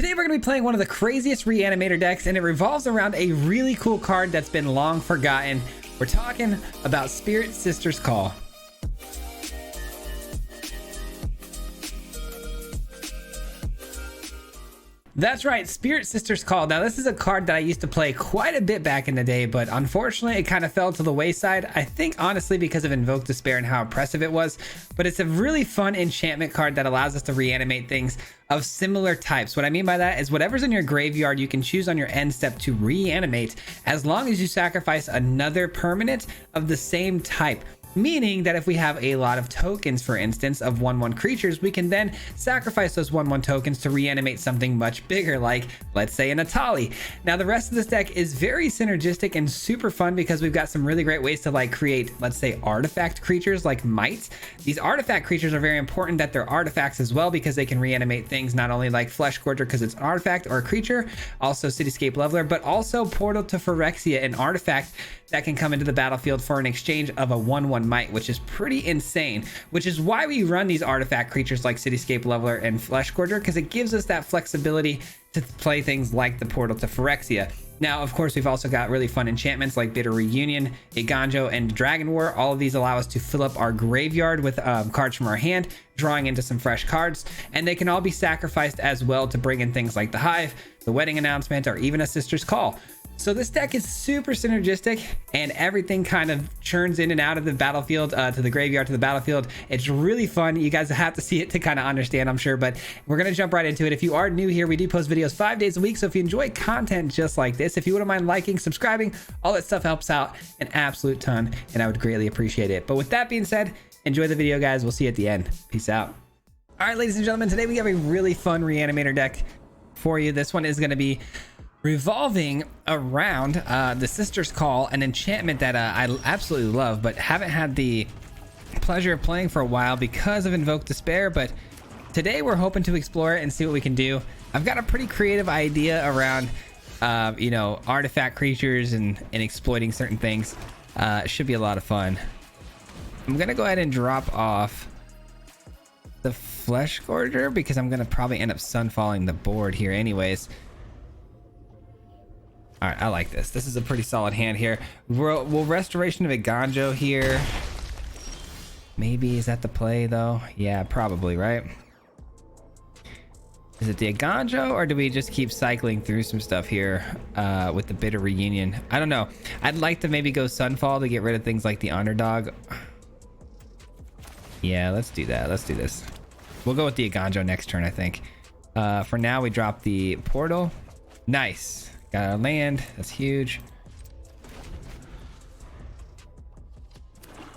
Today we're going to be playing one of the craziest reanimator decks, and it revolves around a really cool card that's been long forgotten. We're talking about Spirit Sister's Call. That's right, Spirit Sister's Call. Now, this is a card that I used to play quite a bit back in the day, but unfortunately, it kind of fell to the wayside. I think, honestly, because of Invoke Despair and how impressive it was. But it's a really fun enchantment card that allows us to reanimate things of similar types. What I mean by that is whatever's in your graveyard, you can choose on your end step to reanimate as long as you sacrifice another permanent of the same type. Meaning that if we have a lot of tokens, for instance, of 1/1 creatures, we can then sacrifice those 1/1 tokens to reanimate something much bigger, like, let's say, an Atali. Now, the rest of this deck is very synergistic and super fun because we've got some really great ways to, like, create, let's say, artifact creatures like mites. These artifact creatures are very important that they're artifacts as well because they can reanimate things not only like Flesh Gorger because it's an artifact or a creature, also Cityscape Leveler, but also Portal to Phyrexia, an artifact that can come into the battlefield for an exchange of a 1/1 might, which is pretty insane, which is why we run these artifact creatures like Cityscape Leveler and Flesh Gorger, because it gives us that flexibility to play things like the Portal to Phyrexia. Now, of course, we've also got really fun enchantments like Bitter Reunion, Iganjo, and Dragon War. All of these allow us to fill up our graveyard with cards from our hand, drawing into some fresh cards, and they can all be sacrificed as well to bring in things like the Hive, the Wedding Announcement, or even a Sister's Call. So this deck is super synergistic, and everything kind of churns in and out of the battlefield, to the graveyard, to the battlefield. It's really fun. You guys have to see it to kind of understand, I'm sure, but we're going to jump right into it. If you are new here, we do post videos 5 days a week, so if you enjoy content just like this, if you wouldn't mind liking, subscribing, all that stuff helps out an absolute ton, and I would greatly appreciate it. But with that being said, enjoy the video, guys. We'll see you at the end. Peace out. All right, ladies and gentlemen, today we have a really fun reanimator deck for you. This one is going to be revolving around the Sister's Call, an enchantment that I absolutely love, but haven't had the pleasure of playing for a while because of Invoke Despair. But today we're hoping to explore it and see what we can do. I've got a pretty creative idea around, you know, artifact creatures and exploiting certain things. It should be a lot of fun. I'm gonna go ahead and drop off the Flesh Gorger because I'm gonna probably end up sunfalling the board here anyways. All right, I like this. This is a pretty solid hand here. We'll Restoration of Iganjo here. Maybe, is that the play though? Yeah, probably, right? Is it the Iganjo, or do we just keep cycling through some stuff here with the Bitter Reunion? I don't know. I'd like to maybe go Sunfall to get rid of things like the Underdog. Yeah, let's do that. Let's do this. We'll go with the Iganjo next turn, I think. For now, we drop the Portal. Nice. Got our land. That's huge.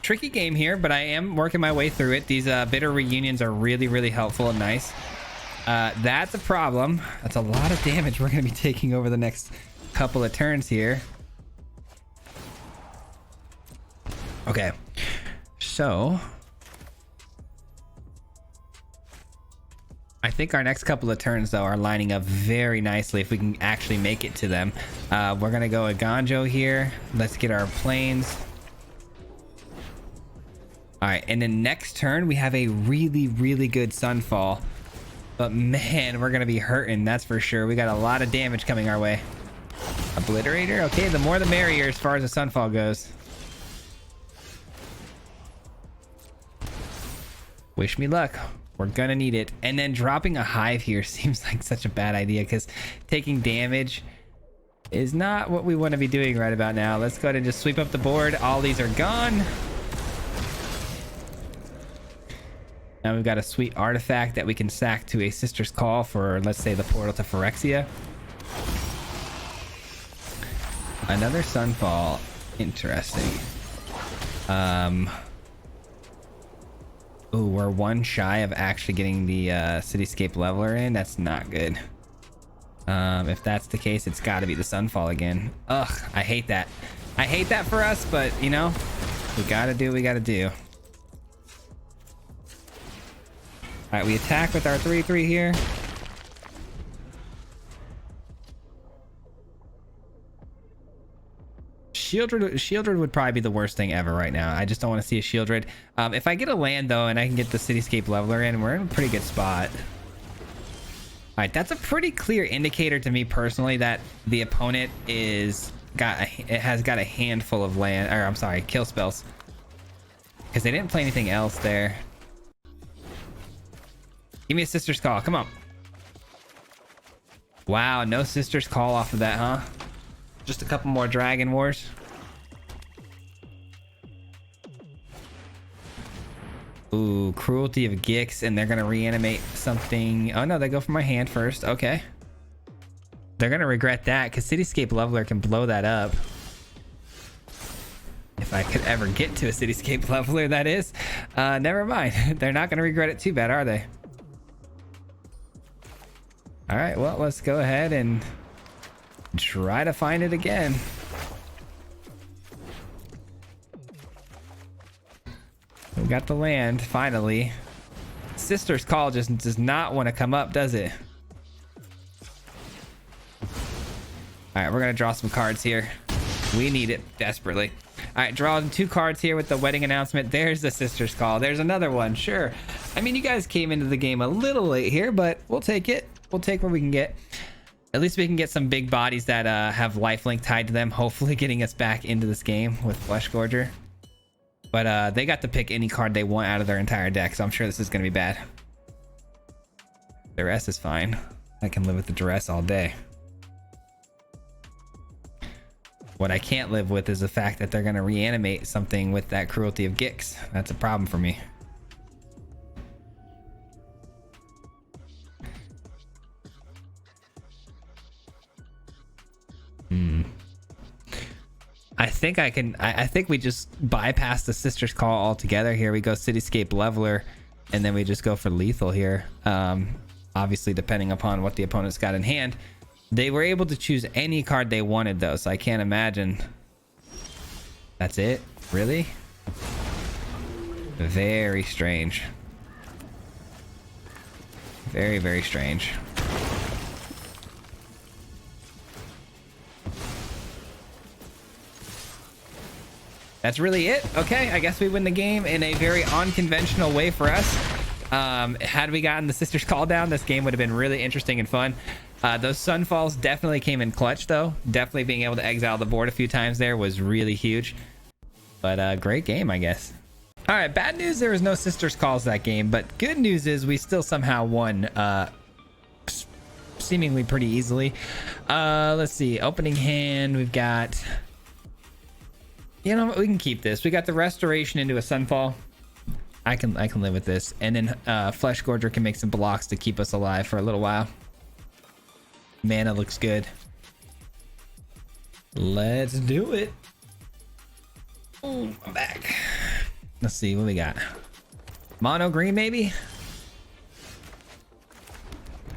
Tricky game here, but I am working my way through it. These Bitter Reunions are really, really helpful and nice. That's a problem. That's a lot of damage we're going to be taking over the next couple of turns here. Okay. So I think our next couple of turns, though, are lining up very nicely if we can actually make it to them. We're going to go Iganjo here. Let's get our planes. All right, and then next turn, we have a really, really good Sunfall. But, man, we're going to be hurting, that's for sure. We got a lot of damage coming our way. Obliterator? Okay, the more the merrier as far as the Sunfall goes. Wish me luck. We're gonna need it. And then dropping a Hive here seems like such a bad idea because taking damage is not what we want to be doing right about now. Let's go ahead and just sweep up the board. All these are gone. Now we've got a sweet artifact that we can sack to a Sister's Call for, let's say, the Portal to Phyrexia. Another Sunfall. Interesting. Ooh, we're one shy of actually getting the Cityscape Leveler in. That's not good. If that's the case, it's got to be the Sunfall again. Ugh, I hate that. I hate that for us, but, you know, we got to do what we got to do. All right, we attack with our 3/3 here. Shieldred would probably be the worst thing ever right now. I just don't want to see a Shieldred. If I get a land, though, and I can get the Cityscape Leveler in, we're in a pretty good spot. right, that's a pretty clear indicator to me personally that the opponent has got a handful of land, or I'm sorry, kill spells, because they didn't play anything else there. Give me a Sister's Call, come on. Wow, no Sister's Call off of that, huh? Just a couple more Dragon Wars. Ooh, Cruelty of Gix, and they're gonna reanimate something. Oh no, they go for my hand first. Okay. They're gonna regret that because Cityscape Leveler can blow that up. If I could ever get to a Cityscape Leveler, that is. Never mind. They're not gonna regret it too bad, are they? All right, well, let's go ahead and try to find it again. We got the land, finally. Sister's Call just does not want to come up, does it? All right, we're gonna draw some cards here. We need it desperately. All right, drawing 2 cards here with the wedding announcement. There's the Sister's Call. There's another one, sure. I mean, you guys came into the game a little late here, but we'll take it. We'll take what we can get. At least we can get some big bodies that have lifelink tied to them, hopefully getting us back into this game with Flesh Gorger. But they got to pick any card they want out of their entire deck, so I'm sure this is going to be bad. Duress is fine. I can live with the Duress all day. What I can't live with is the fact that they're going to reanimate something with that Cruelty of Gix. That's a problem for me. I think we just bypass the Sister's Call altogether here. We go Cityscape Leveler, and then we just go for lethal here. Obviously, depending upon what the opponent's got in hand. They were able to choose any card they wanted, though, so I can't imagine. That's it? Really? Very strange. Very, very strange. That's really it. Okay, I guess we win the game in a very unconventional way for us. Had we gotten the Sister's Call down, this game would have been really interesting and fun. Those Sunfalls definitely came in clutch, though. Definitely being able to exile the board a few times there was really huge. But great game, I guess. All right, bad news, there was no Sister's Calls that game. But good news is we still somehow won seemingly pretty easily. Let's see, opening hand, we've got... You know what, we can keep this. We got the Restoration into a Sunfall. I can live with this. And then Flesh Gorger can make some blocks to keep us alive for a little while. Mana looks good. Let's do it. Oh, I'm back. Let's see what we got. Mono green, maybe?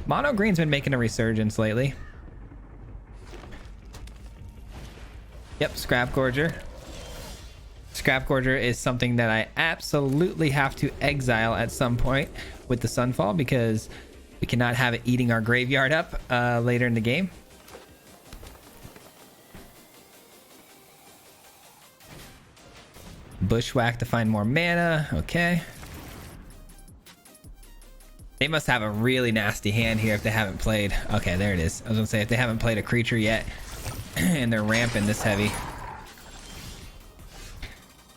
Mono green's been making a resurgence lately. Yep, Scrap Gorger. Scrap Gorger is something that I absolutely have to exile at some point with the Sunfall because we cannot have it eating our graveyard up later in the game. Bushwhack to find more mana. Okay. They must have a really nasty hand here if they haven't played. Okay, there it is. I was gonna say if they haven't played a creature yet and they're ramping this heavy.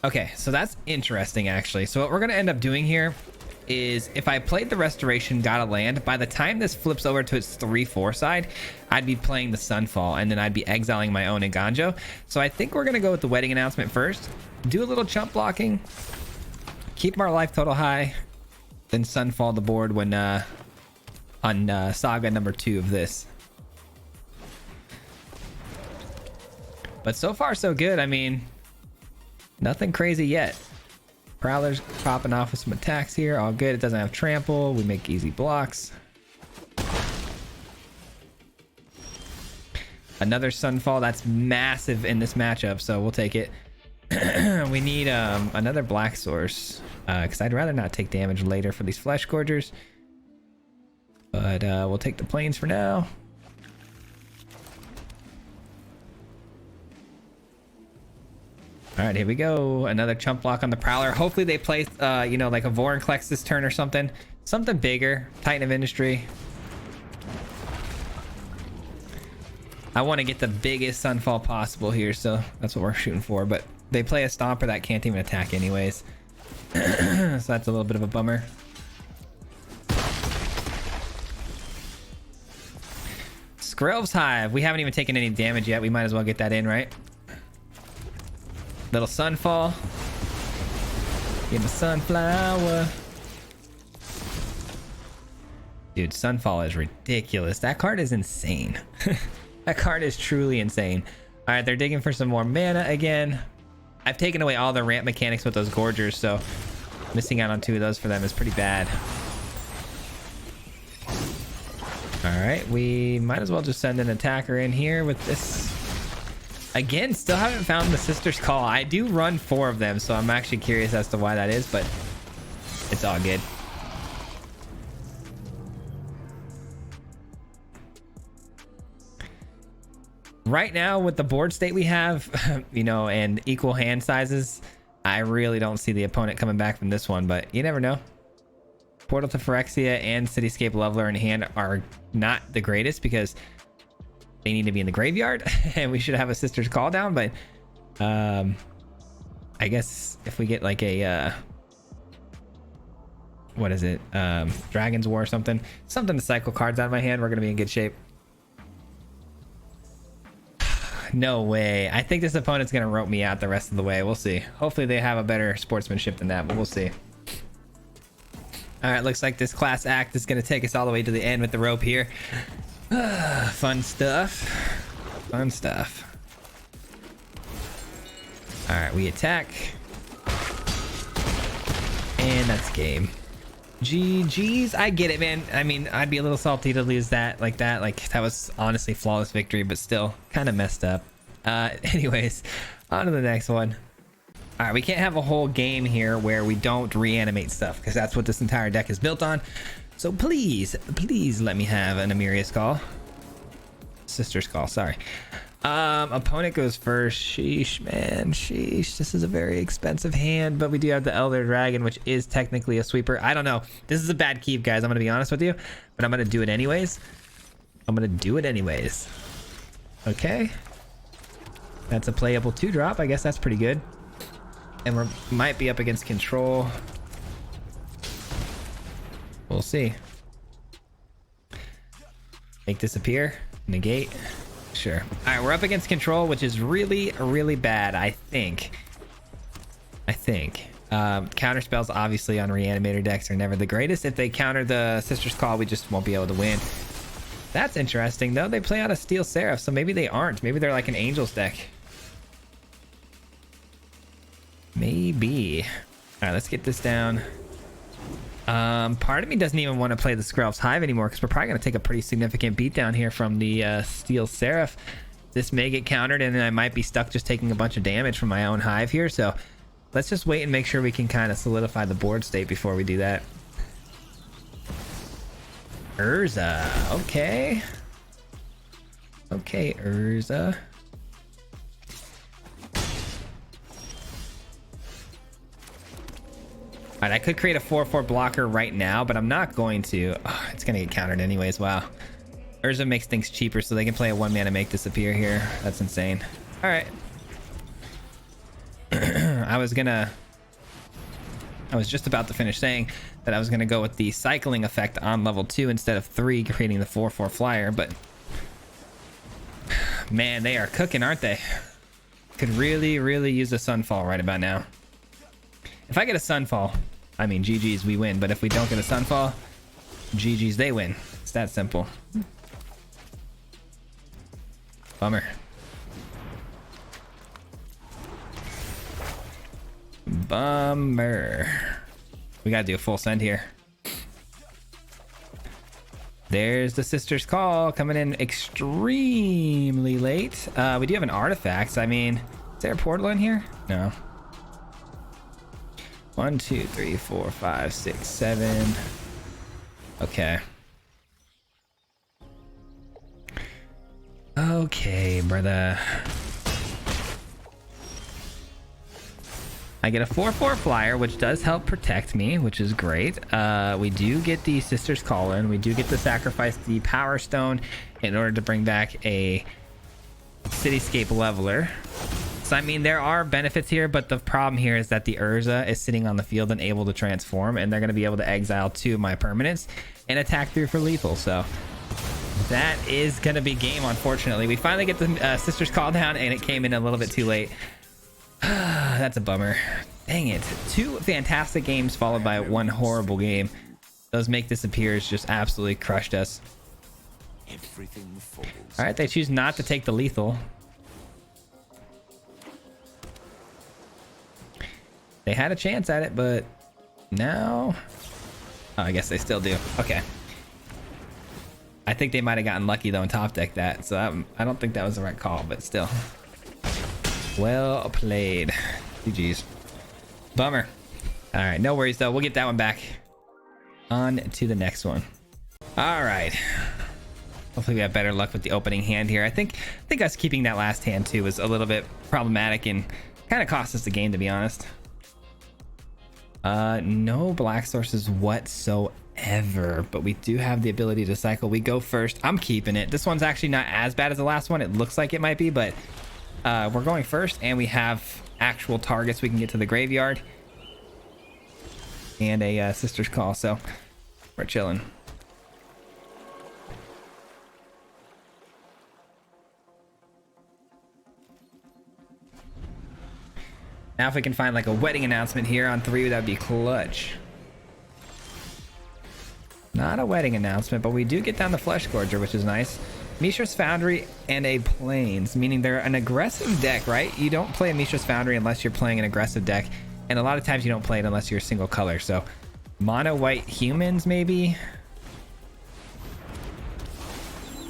Okay, so that's interesting, actually. So what we're going to end up doing here is if I played the Restoration, got a land, by the time this flips over to its 3-4 side, I'd be playing the Sunfall, and then I'd be exiling my own Iganjo. So I think we're going to go with the wedding announcement first, do a little chump blocking, keep our life total high, then Sunfall the board when on Saga number 2 of this. But so far, so good. I mean... Nothing crazy yet. Prowler's popping off with some attacks here. All good. It doesn't have trample. We make easy blocks. Another Sunfall. That's massive in this matchup, so we'll take it. We need another black source because I'd rather not take damage later for these Flesh Gorgers. But we'll take the plains for now. All right, here we go. Another chump block on the Prowler. Hopefully they play, you know, like a Vorinclex this turn or something. Something bigger. Titan of Industry. I want to get the biggest sunfall possible here, so that's what we're shooting for. But they play a Stomper that can't even attack anyways. So that's a little bit of a bummer. Skrelv's Hive. We haven't even taken any damage yet. We might as well get that in, right? Little Sunfall. Give a Sunflower. Dude, Sunfall is ridiculous. That card is insane. That card is truly insane. All right, they're digging for some more mana again. I've taken away all the ramp mechanics with those Gorgers, so missing out on 2 of those for them is pretty bad. All right, we might as well just send an attacker in here with this. Again, still haven't found the Sister's Call. I do run 4 of them, so I'm actually curious as to why that is, but it's all good. Right now, with the board state we have, you know, and equal hand sizes, I really don't see the opponent coming back from this one, but you never know. Portal to Phyrexia and Cityscape Leveler in hand are not the greatest because they need to be in the graveyard, and we should have a Sister's Call down, but I guess if we get like a... what is it? Dragon's War or something to cycle cards out of my hand, we're going to be in good shape. No way. I think this opponent's going to rope me out the rest of the way. We'll see. Hopefully they have a better sportsmanship than that, but we'll see. All right, looks like this class act is going to take us all the way to the end with the rope here. Fun stuff. Fun stuff. All right, we attack. And that's game. GG's. I get it, man. I mean, I'd be a little salty to lose that like that. Like, that was honestly flawless victory, but still kind of messed up. Anyways, on to the next one. All right, we can't have a whole game here where we don't reanimate stuff because that's what this entire deck is built on. So please, please let me have an Amiria's Call. Sister's Call, sorry. Opponent goes first. Sheesh, man. Sheesh. This is a very expensive hand, but we do have the Elder Dragon, which is technically a sweeper. I don't know. This is a bad keep, guys. I'm going to be honest with you, but I'm going to do it anyways. Okay. That's a playable 2-drop. I guess that's pretty good. And we might be up against control. We'll see. Make disappear. Negate. Sure. All right, we're up against control, which is really, really bad, I think. Counter spells, obviously, on reanimator decks are never the greatest. If they counter the Sister's Call, we just won't be able to win. That's interesting, though. They play out a Steel Seraph, so maybe they aren't. Maybe they're like an Angels deck. Maybe. All right, let's get this down. Part of me doesn't even want to play the Skrelv's Hive anymore because we're probably going to take a pretty significant beatdown here from the Steel Seraph. This may get countered, and then I might be stuck just taking a bunch of damage from my own Hive here. So let's just wait and make sure we can kind of solidify the board state before we do that. Urza. Okay. Okay, Urza. All right, I could create a 4/4 blocker right now, but I'm not going to. Oh, it's going to get countered anyways. Wow. Urza makes things cheaper, so they can play a 1-mana make disappear here. That's insane. All right. I was just about to finish saying that I was going to go with the cycling effect on level 2 instead of 3, creating the 4/4 flyer, but man, they are cooking, aren't they? Could really, really use a Sunfall right about now. If I get a Sunfall, I mean, GG's, we win. But if we don't get a Sunfall, GG's, they win. It's that simple. Bummer. Bummer. We gotta do a full send here. There's the Sister's Call coming in extremely late. We do have an artifact. I mean, is there a portal in here? No. 1, 2, 3, 4, 5, 6, 7. Okay. Okay, brother. I get a 4/4 flyer, which does help protect me, which is great. We do get the Sister's Call in. We do get to sacrifice the Power Stone in order to bring back a Cityscape Leveler. So I mean, there are benefits here, but the problem here is that the Urza is sitting on the field and able to transform, and they're going to be able to exile 2 of my permanents and attack through for lethal. So that is going to be game, unfortunately. We finally get the Sister's Call down, and it came in a little bit too late. That's a bummer. Dang it. 2 fantastic games followed by 1 horrible game. Those Make Disappears just absolutely crushed us. All right, they choose not to take the lethal. They had a chance at it, but now... Oh, I guess they still do. Okay. I think they might have gotten lucky, though, and top deck that. So I don't think that was the right call, but still. Well played. GG's. Bummer. All right, no worries, though. We'll get that one back. On to the next one. All right. Hopefully we have better luck with the opening hand here. I think us keeping that last hand, too, was a little bit problematic and kind of cost us the game, to be honest. No black sources whatsoever, but we do have the ability to cycle. We go first. I'm keeping it. This one's actually not as bad as the last one. It looks like it might be, but we're going first, and we have actual targets we can get to the graveyard and a Sister's Call, so we're chilling. Now if we can find like a wedding announcement here on 3, that'd be clutch. Not a wedding announcement, but we do get down the Flesh Gorger, which is nice. Mishra's Foundry and a Plains, meaning they're an aggressive deck, right? You don't play a Mishra's Foundry unless you're playing an aggressive deck, and a lot of times you don't play it unless you're a single color. So mono white humans maybe,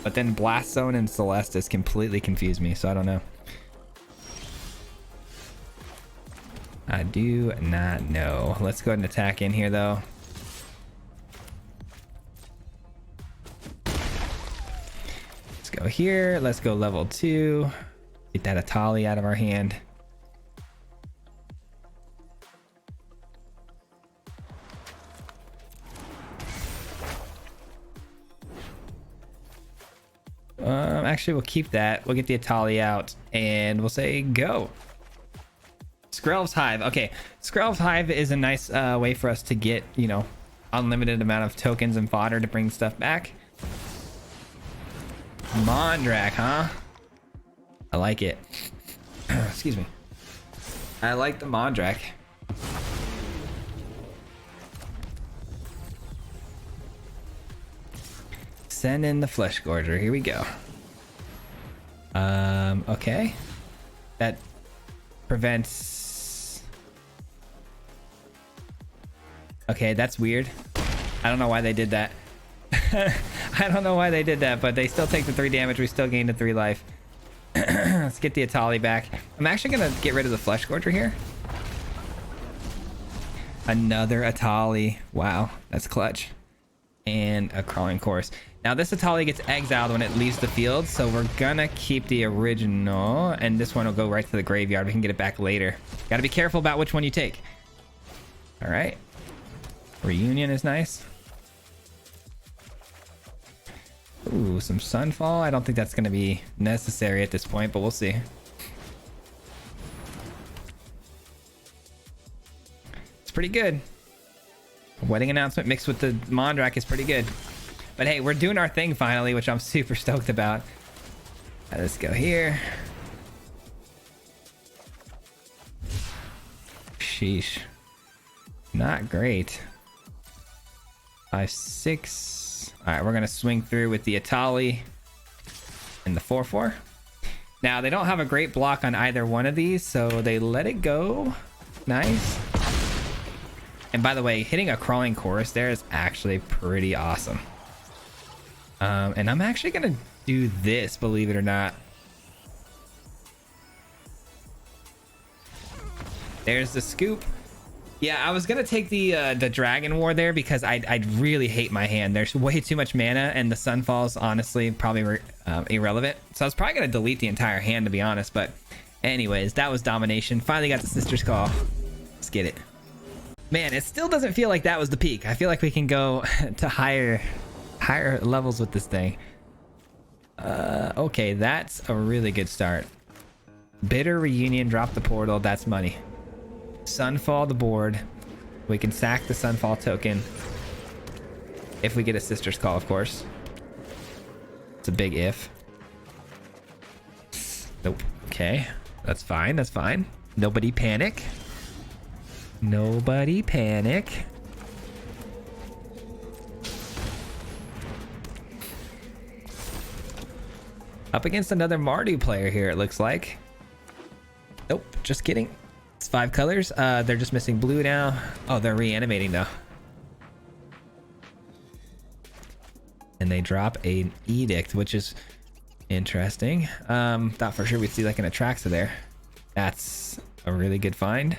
but then Blast Zone and Celestis completely confuse me, so I don't know. I do not know. Let's go ahead and attack in here, though. Let's go here. Let's go level 2. Get that Atali out of our hand. Actually, we'll keep that. We'll get the Atali out, and we'll say go. Skrelv's Hive. Okay, Skrelv's Hive is a nice way for us to get, you know, unlimited amount of tokens and fodder to bring stuff back. Mondrak, huh? I like it. Excuse me. I like the Mondrak. Send in the Flesh Gorger. Here we go. Okay. That prevents... Okay, that's weird. I don't know why they did that. I don't know why they did that, but they still take the 3 damage. We still gain the 3 life. Let's get the Atali back. I'm actually going to get rid of the Flesh Gorger here. Another Atali. Wow, that's clutch. And a Crawling Course. Now this Atali gets exiled when it leaves the field, so we're gonna keep the original, and this one will go right to the graveyard. We can get it back later. Gotta be careful about which one you take. All right. Reunion is nice. Ooh, some Sunfall. I don't think that's gonna be necessary at this point, but we'll see. It's pretty good. Wedding announcement mixed with the Mondrak is pretty good. But hey, we're doing our thing finally, which I'm super stoked about. Let's go here. Sheesh. Not great. 5, 6. All right, we're going to swing through with the Atali and the 4/4. Now, they don't have a great block on either one of these, so they let it go. Nice. And by the way, hitting a Crawling Chorus there is actually pretty awesome. And I'm actually gonna do this, believe it or not. There's the scoop. Yeah, I was gonna take the Dragon War there because I really hate my hand. There's way too much mana, and the Sunfall's honestly probably irrelevant. So I was probably gonna delete the entire hand, to be honest. But anyways, that was domination. Finally got the Sister's Call. Let's get it. Man, it still doesn't feel like that was the peak. I feel like we can go to higher levels with this thing. Okay, that's a really good start. Bitter Reunion, drop the portal. That's money. Sunfall the board. We can sack the Sunfall token. If we get a Sister's Call, of course. It's a big if. Nope. Okay. That's fine. That's fine. Nobody panic. Nobody panic. Up against another Mardu player here, it looks like. Nope, just kidding. It's 5 colors. They're just missing blue now. Oh, they're reanimating though. And they drop an edict, which is interesting. Thought for sure we'd see like an Atraxa there. That's a really good find.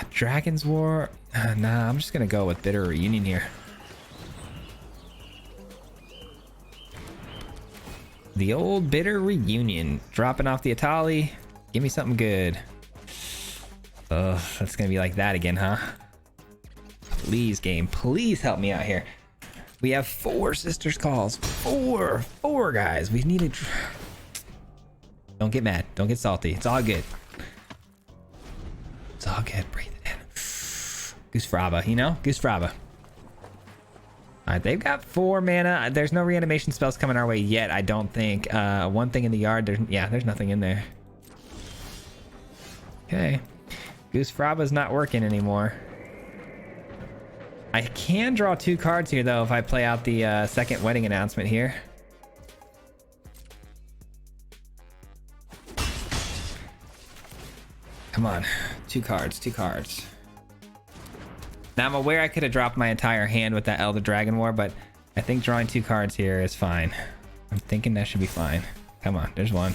Dragon's War. Nah, I'm just gonna go with Bitter Reunion here. The old Bitter Reunion. Dropping off the Atali. Give me something good. Oh, that's gonna be like that again, huh? Please, game. Please help me out here. We have 4 Sisters Calls. 4 guys. We need to... Don't get mad. Don't get salty. It's all good. It's all good. Breathe it in. Goose Fraba, you know? Goose Fraba. All right, they've got 4 mana. There's no reanimation spells coming our way yet, I don't think. One thing in the yard. There's nothing in there. Okay. Goose Fraba's not working anymore. I can draw 2 cards here, though, if I play out the second wedding announcement here. Come on. 2 cards, 2 cards. Now, I'm aware I could have dropped my entire hand with that Elder Dragon War, but I think drawing 2 cards here is fine. I'm thinking that should be fine. Come on, there's one.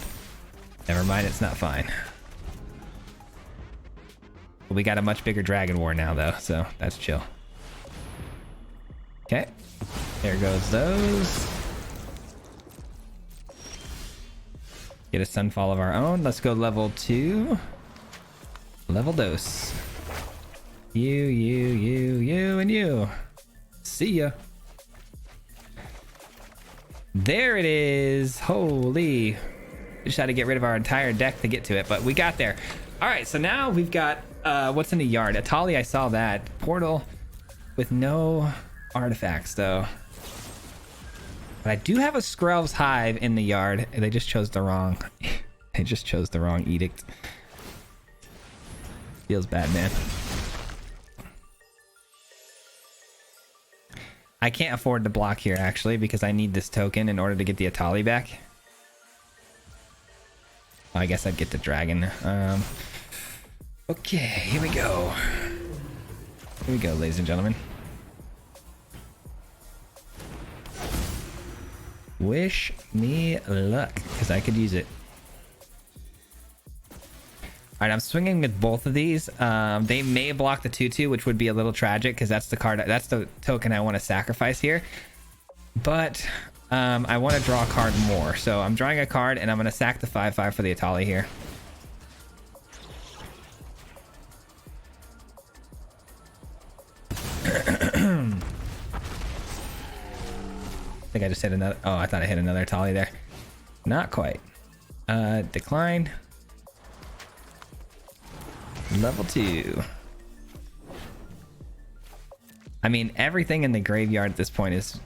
Never mind, it's not fine. But we got a much bigger Dragon War now, though, so that's chill. Okay, there goes those. Get a Sunfall of our own. Let's go level 2. Level dose. You, and you. See ya. There it is. Holy. We just had to get rid of our entire deck to get to it, but we got there. All right, so now we've got what's in the yard. Atali, I saw that. Portal with no artifacts, though. But I do have a Skrelv's Hive in the yard. They just chose the wrong... They just chose the wrong edict. Feels bad, man. I can't afford to block here, actually, because I need this token in order to get the Atali back. Oh, I guess I'd get the dragon. Okay, here we go. Here we go, ladies and gentlemen. Wish me luck, because I could use it. All right, I'm swinging with both of these. They may block the 2/2, which would be a little tragic because that's the card. That's the token I want to sacrifice here. But I want to draw a card more, so I'm drawing a card, and I'm going to sack the 5/5 for the Atali here. I think I just hit another. Oh, I thought I hit another Atali there. Not quite. Decline. Level 2. I mean, everything in the graveyard at this point is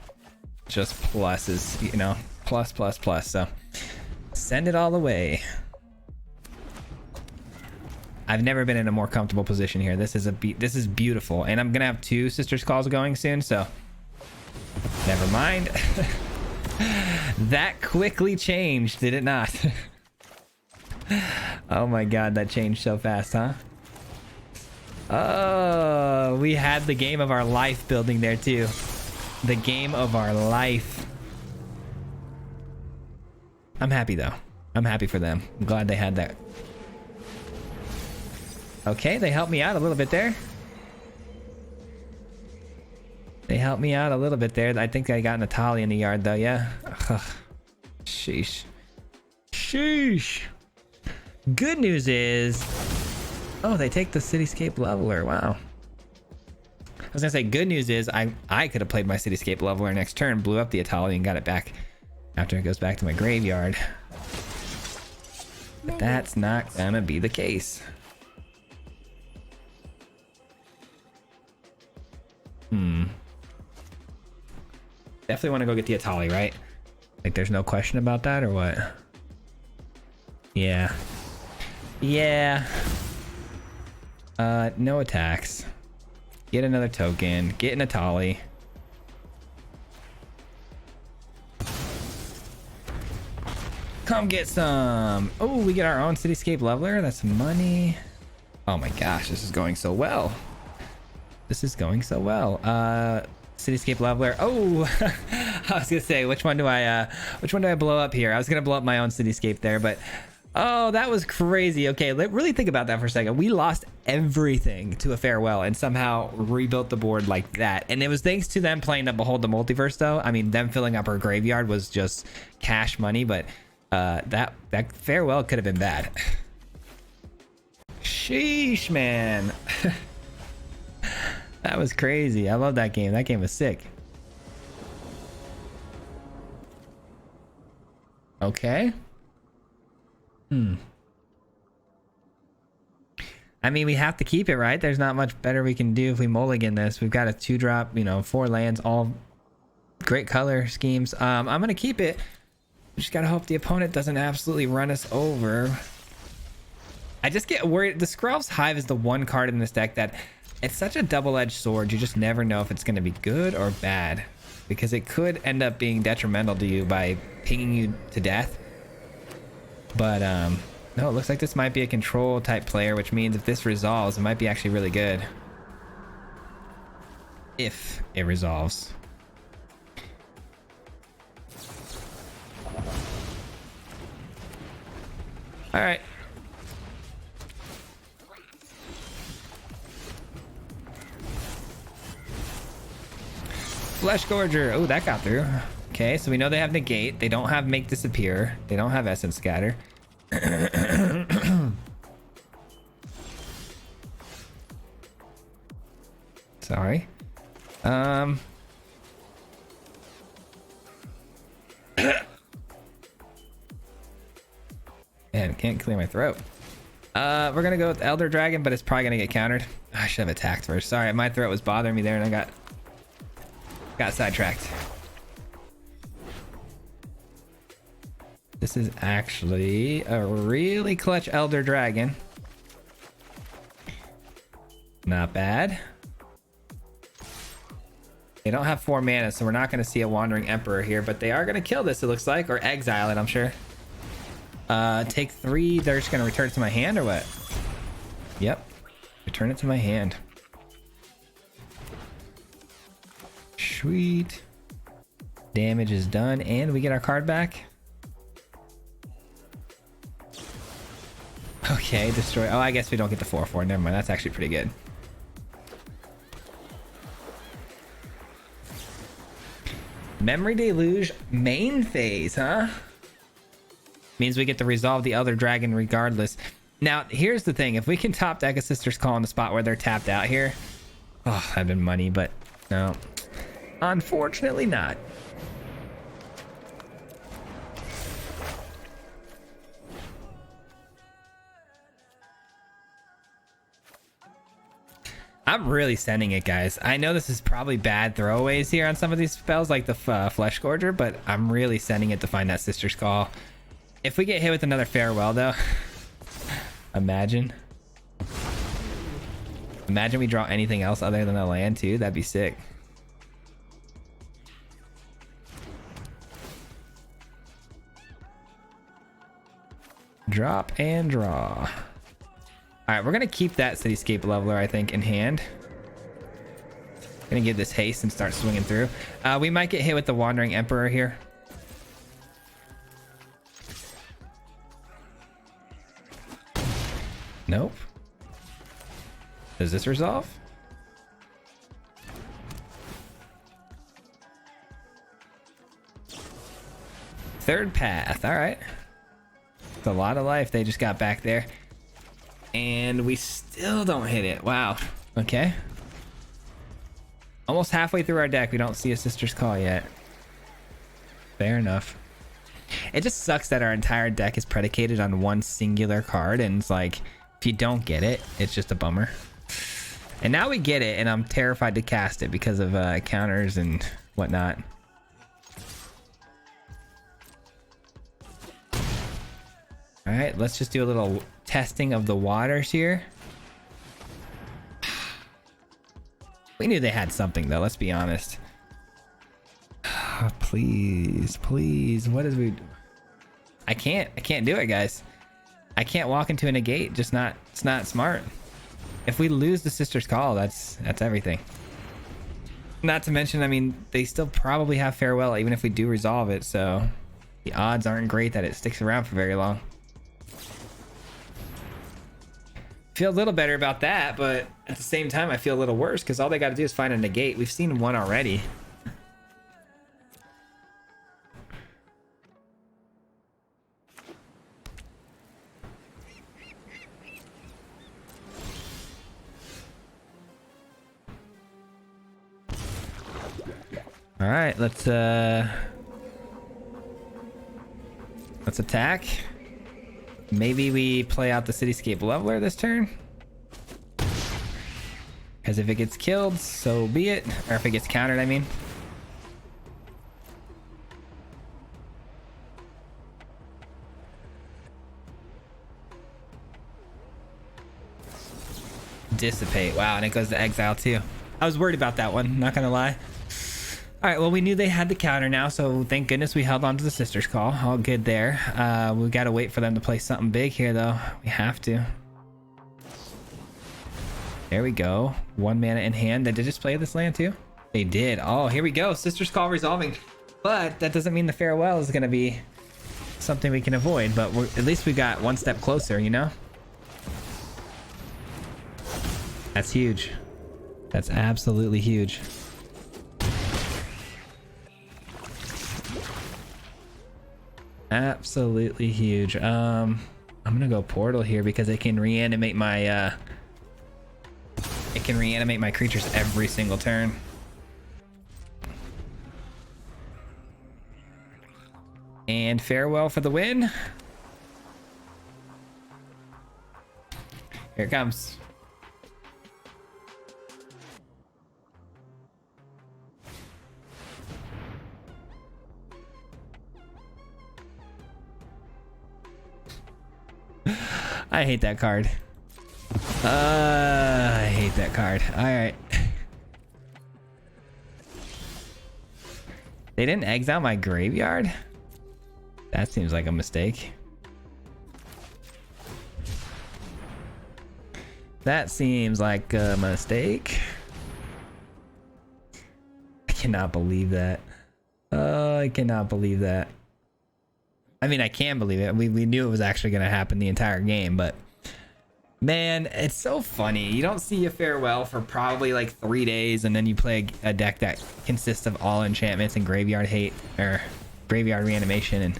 just pluses, you know, plus. So send it all away. I've never been in a more comfortable position here. This is beautiful, and I'm gonna have 2 Sisters Calls going soon. So never mind. That quickly changed, did it not? Oh my god, that changed so fast, huh? Oh, we had the game of our life building there too. The game of our life. I'm happy though. I'm happy for them. I'm glad they had that. Okay, they helped me out a little bit there. They helped me out a little bit there. I think I got an Atali in the yard though, yeah? Ugh. Sheesh. Sheesh. Good news is... Oh, they take the Cityscape Leveler. Wow. was gonna say, good news is I could have played my Cityscape Leveler next turn, blew up the Atali, and got it back after it goes back to my graveyard. But that's not gonna be the case. Definitely want to go get the Atali, right? Like, there's no question about that, or what? Yeah. Yeah. No attacks. Get another token. Get an Atali. Come get some. Oh, we get our own Cityscape Leveler. That's money. Oh my gosh, this is going so well. This is going so well. Cityscape Leveler. Oh, I was gonna say, which one do I blow up here? I was gonna blow up my own Cityscape there, but oh, that was crazy. Okay, really think about that for a second. We lost everything to a farewell and somehow rebuilt the board like that. And it was thanks to them playing the Behold the Multiverse, though. I mean, them filling up our graveyard was just cash money, but that farewell could have been bad. Sheesh, man. That was crazy. I love that game. That game was sick. Okay. I mean, we have to keep it, right? There's not much better we can do if we mulligan this. We've got a 2-drop, you know, 4 lands, all great color schemes. I'm gonna keep it. Just gotta hope the opponent doesn't absolutely run us over. I just get worried. The Skrelv's Hive is the one card in this deck that it's such a double-edged sword. You just never know if it's going to be good or bad, because it could end up being detrimental to you by pinging you to death. But no, it looks like this might be a control type player, which means if this resolves, it might be actually really good. If it resolves. All right. Flesh Gorger. Oh, that got through. Okay, so we know they have Negate. They don't have Make Disappear. They don't have Essence Scatter. Sorry. Man, can't clear my throat. We're gonna go with Elder Dragon, but it's probably gonna get countered. I should have attacked first. Sorry, my throat was bothering me there, and I got sidetracked. This is actually a really clutch Elder Dragon. Not bad. They don't have 4 mana, so we're not going to see a Wandering Emperor here, but they are going to kill this, it looks like, or exile it, I'm sure. Take 3. They're just going to return it to my hand, or what? Yep. Return it to my hand. Sweet. Damage is done, and we get our card back. Okay, destroy. Oh, I guess we don't get the 4/4. Never mind. That's actually pretty good. Memory Deluge main phase, huh? Means we get to resolve the other dragon regardless. Now, here's the thing. If we can top deck a Sister's Call in the spot where they're tapped out here. Oh, that'd been money, but no. Unfortunately not. I'm really sending it, guys. I know this is probably bad throwaways here on some of these spells, like the Flesh Gorger, but I'm really sending it to find that Sister's Call. If we get hit with another Farewell, though, imagine we draw anything else other than a land, too. That'd be sick. Drop and draw. All right, we're gonna keep that Cityscape Leveler, I think, in hand. Gonna give this haste and start swinging through. We might get hit with the Wandering Emperor here. Nope. Does this resolve? Third path. All right. It's a lot of life they just got back there. And we still don't hit it. Wow. Okay. Almost halfway through our deck, we don't see a Sister's Call yet. Fair enough. It just sucks that our entire deck is predicated on one singular card, and it's like, if you don't get it, it's just a bummer. And now we get it, and I'm terrified to cast it because of counters and whatnot. All right, let's just do a little testing of the waters here. We knew they had something though, let's be honest. Please, please, what is we... I can't do it, guys. I can't walk into a negate, it's not smart. If we lose the Sister's Call, that's everything. Not to mention, I mean, they still probably have Farewell even if we do resolve it, so the odds aren't great that it sticks around for very long. Feel a little better about that, but at the same time I feel a little worse because all they got to do is find a negate. We've seen one already. All right, let's attack. Maybe we play out the Cityscape Leveler this turn. Because if it gets killed, so be it. Or if it gets countered, I mean. Dissipate. Wow, and it goes to exile too. I was worried about that one, not gonna lie. All right, well, we knew they had the counter now, so thank goodness we held on to the Sister's Call. All good there. We got to wait for them to play something big here, though. We have to. There we go. 1 mana in hand. Did they just play this land, too? They did. Oh, here we go. Sister's Call resolving. But that doesn't mean the Farewell is going to be something we can avoid, but at least we got one step closer, you know? That's huge. That's absolutely huge. Absolutely huge. I'm gonna go Portal here because it can reanimate my creatures every single turn. And Farewell for the win. Here it comes. I hate that card. I hate that card. All right. They didn't exile my graveyard? That seems like a mistake. That seems like a mistake. I cannot believe that. Oh, I cannot believe that. I mean, I can believe it. We knew it was actually going to happen the entire game, but man, it's so funny. You don't see a Farewell for probably like 3 days, and then you play a deck that consists of all enchantments and graveyard hate or graveyard reanimation, and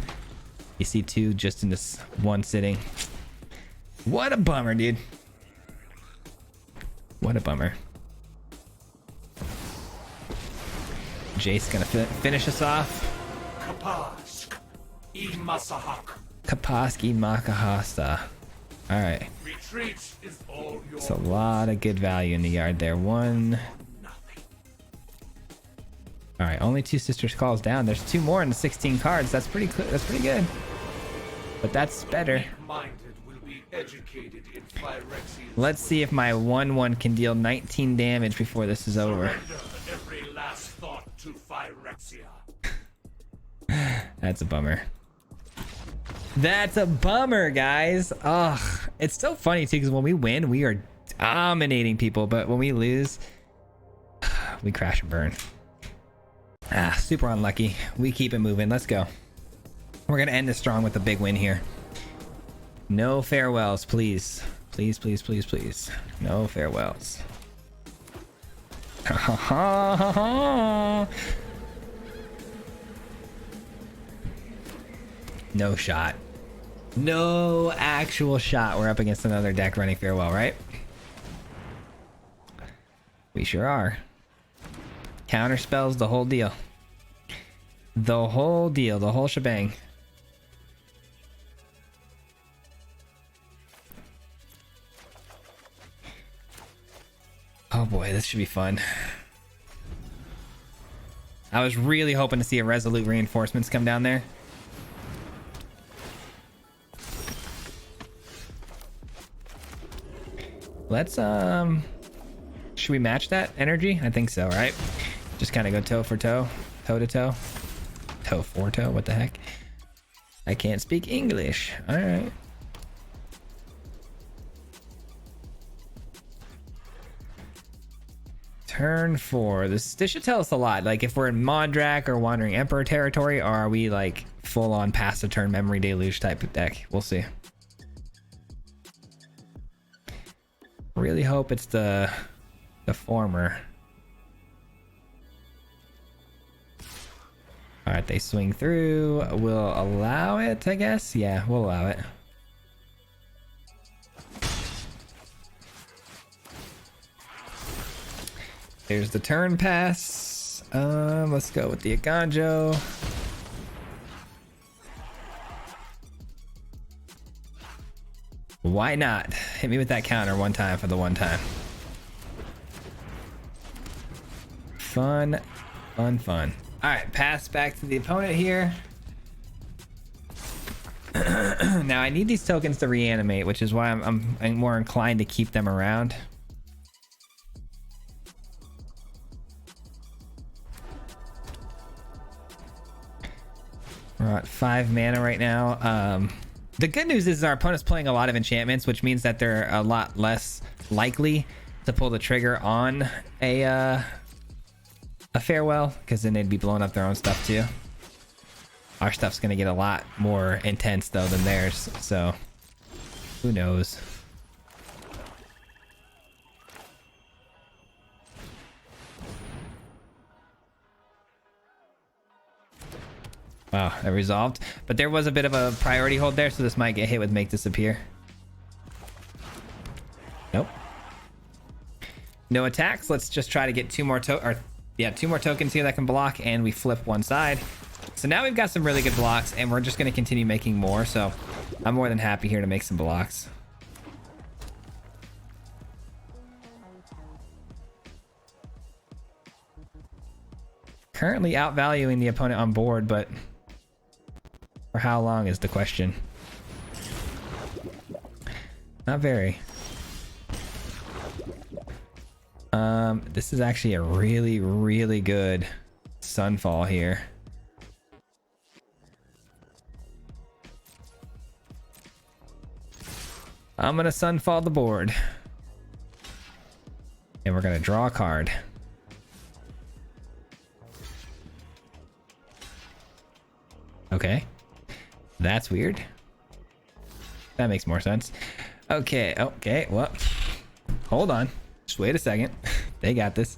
you see two just in this one sitting. What a bummer, dude. What a bummer. Jace gonna finish us off. Kapaski Makahasta. Alright. It's a lot of good value in the yard there. One. Alright, only 2 Sister's Calls down. There's 2 more in the 16 cards. That's pretty good. But that's better. Let's see if my 1/1 can deal 19 damage before this is over. Every last thought to Phyrexia. That's a bummer. That's a bummer, guys. Ugh. It's so funny too, because when we win, we are dominating people, but when we lose, we crash and burn. Super unlucky. We keep it moving. Let's go. We're gonna end this strong with a big win here. No farewells, please. Please, please, please, please. No farewells. No shot. No actual shot. We're up against another deck running Farewell, right? We sure are. Counter spells, the whole deal. The whole deal, the whole shebang. Oh boy, this should be fun. I was really hoping to see a Resolute Reinforcements come down there. Let's should we match that energy? I think so, right? Just kind of go toe for toe, toe to toe, toe for toe. What the heck? I can't speak English. All right. Turn 4. This should tell us a lot. Like if we're in Mondrak or Wandering Emperor territory, or are we like full on pass the turn Memory Deluge type of deck? We'll see. Really hope it's the former. All right, they swing through. We'll allow it, I guess. Yeah, we'll allow it. There's the turn pass. Let's go with the Aganjo. Why not? Hit me with that counter one time for the one time. Fun, fun, fun. All right, pass back to the opponent here. Now I need these tokens to reanimate, which is why I'm more inclined to keep them around. We're at 5 mana right now. The good news is our opponent's playing a lot of enchantments, which means that they're a lot less likely to pull the trigger on a farewell, because then they'd be blowing up their own stuff too. Our stuff's gonna get a lot more intense though than theirs, so who knows. Wow, that resolved. But there was a bit of a priority hold there, so this might get hit with Make Disappear. Nope. No attacks. Let's just try to get two more tokens here that can block, and we flip one side. So now we've got some really good blocks, and we're just going to continue making more. So I'm more than happy here to make some blocks. Currently outvaluing the opponent on board, but for how long is the question. Not very. This is actually a really, really good Sunfall here. I'm gonna Sunfall the board. And we're gonna draw a card. Okay. That's weird. That makes more sense. Okay, okay, well, hold on. Just wait a second. They got this.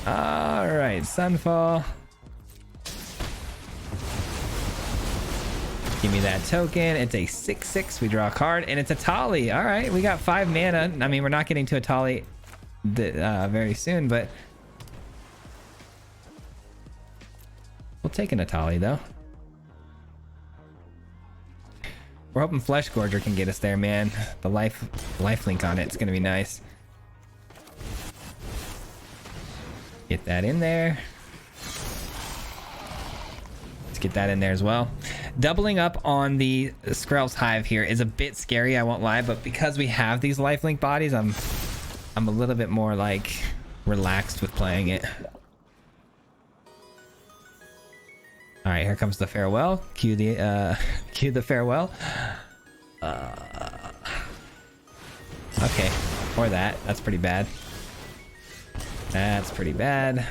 All right, Sunfall. Give me that token. It's a 6/6. We draw a card, and it's a Tali. All right, we got 5 mana. I mean, we're not getting to a Tali very soon, but we'll take an Atali though. We're hoping Flesh Gorger can get us there, man. The life link on it's gonna be nice. Get that in there. Let's get that in there as well. Doubling up on the Skrell's Hive here is a bit scary, I won't lie, but because we have these lifelink bodies, I'm a little bit more like relaxed with playing it. All right, here comes the farewell. Cue the farewell. Okay, or that. That's pretty bad. That's pretty bad.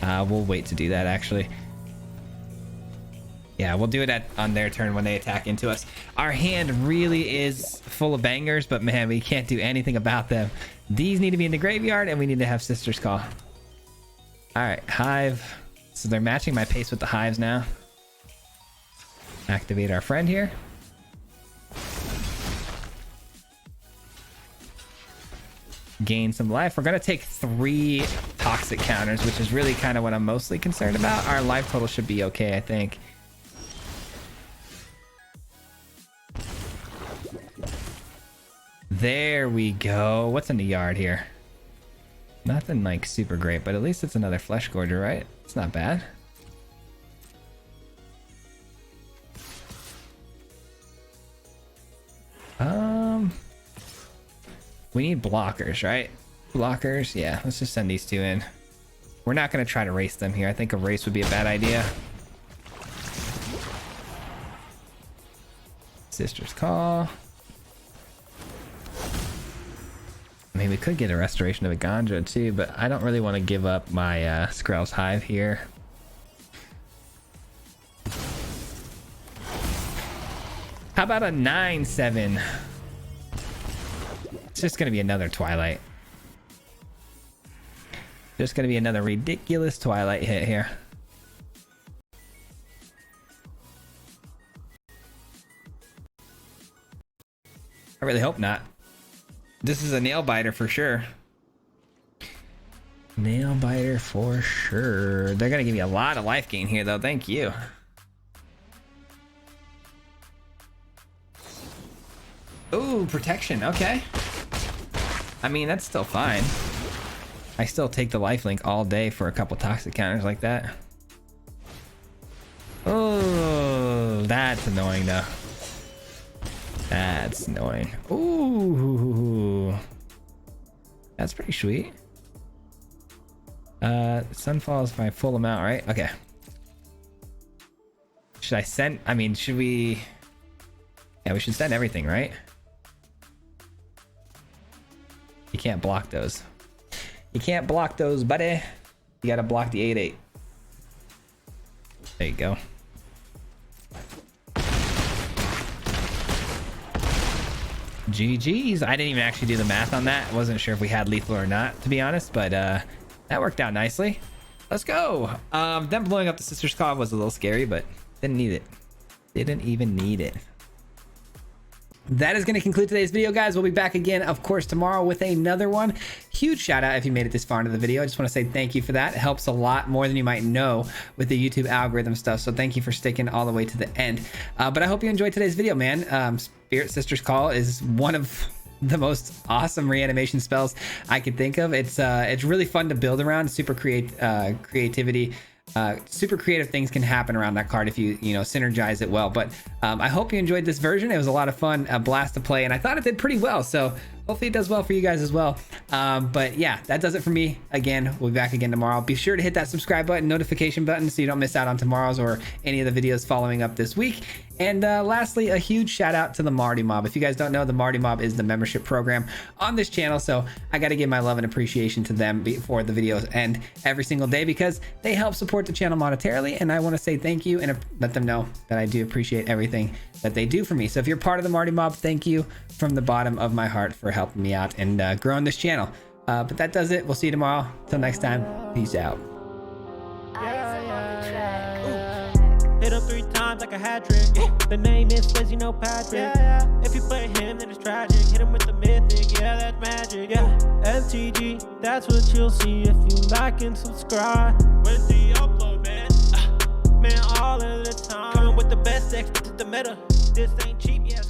We'll wait to do that, actually. Yeah, we'll do it on their turn when they attack into us. Our hand really is full of bangers, but man, we can't do anything about them. These need to be in the graveyard, and we need to have Sister's Call. All right, Hive. So they're matching my pace with the Hives now. Activate our friend here. gain some life. We're gonna take 3 toxic counters, which is really kind of what I'm mostly concerned about. Our life total should be okay, I think. There we go. What's in the yard here? Nothing like super great, but at least it's another Flesh Gorger, right? It's not bad. We need blockers, right? Blockers, yeah. Let's just send these 2 in. We're not gonna try to race them here. I think a race would be a bad idea. Sister's Call. I mean, we could get a Restoration of a Ganja too, but I don't really want to give up my Skrell's Hive here. How about a 9/7? It's just gonna be another Twilight. Just gonna be another ridiculous Twilight hit here. I really hope not. This is a nail biter for sure. Nail biter for sure. They're gonna give me a lot of life gain here though. Thank you. Ooh, protection. Okay. I mean, that's still fine. I still take the lifelink all day for a couple toxic counters like that. Oh, that's annoying though. That's annoying. Ooh, that's pretty sweet. Sunfall is my full amount, right? Okay. Should I send? I mean, should we? Yeah, we should send everything, right? You can't block those. You can't block those, buddy. You gotta block the 8/8. There you go. GG's. I didn't even actually do the math on that. I wasn't sure if we had lethal or not, to be honest, but that worked out nicely. Let's go. Them blowing up the Sister's Call was a little scary, but didn't need it. Didn't even need it. That is going to conclude today's video, guys. We'll be back again, of course, tomorrow with another one. Huge shout out if you made it this far into the video. I just want to say thank you for that. It helps a lot more than you might know with the YouTube algorithm stuff. So thank you for sticking all the way to the end. But I hope you enjoyed today's video, man. Spirit Sister's Call is one of the most awesome reanimation spells I could think of. It's really fun to build around. Super creativity. Super creative things can happen around that card if you synergize it well. But I hope you enjoyed this version. It was a lot of fun, a blast to play, and I thought it did pretty well. So hopefully it does well for you guys as well. But yeah, that does it for me. Again, we'll be back again tomorrow. Be sure to hit that subscribe button, notification button, so you don't miss out on tomorrow's or any of the videos following up this week. And lastly, a huge shout out to the Marty Mob. If you guys don't know, the Marty Mob is the membership program on this channel. So I got to give my love and appreciation to them before the videos end every single day, because they help support the channel monetarily. And I want to say thank you and let them know that I do appreciate everything that they do for me. So if you're part of the Marty Mob, thank you from the bottom of my heart for helping me out and growing this channel. But that does it. We'll see you tomorrow. Till next time. Peace out. Hit him 3 times like a hat trick. The name is Swayze, no Patrick. If you play him, then it's tragic. Hit him with the mythic, yeah, that's magic. MTG, that's what you'll see if you like and subscribe. Where's the upload, man? Man, all of the time. Coming with the best decks, this is the meta. This ain't cheap, yeah.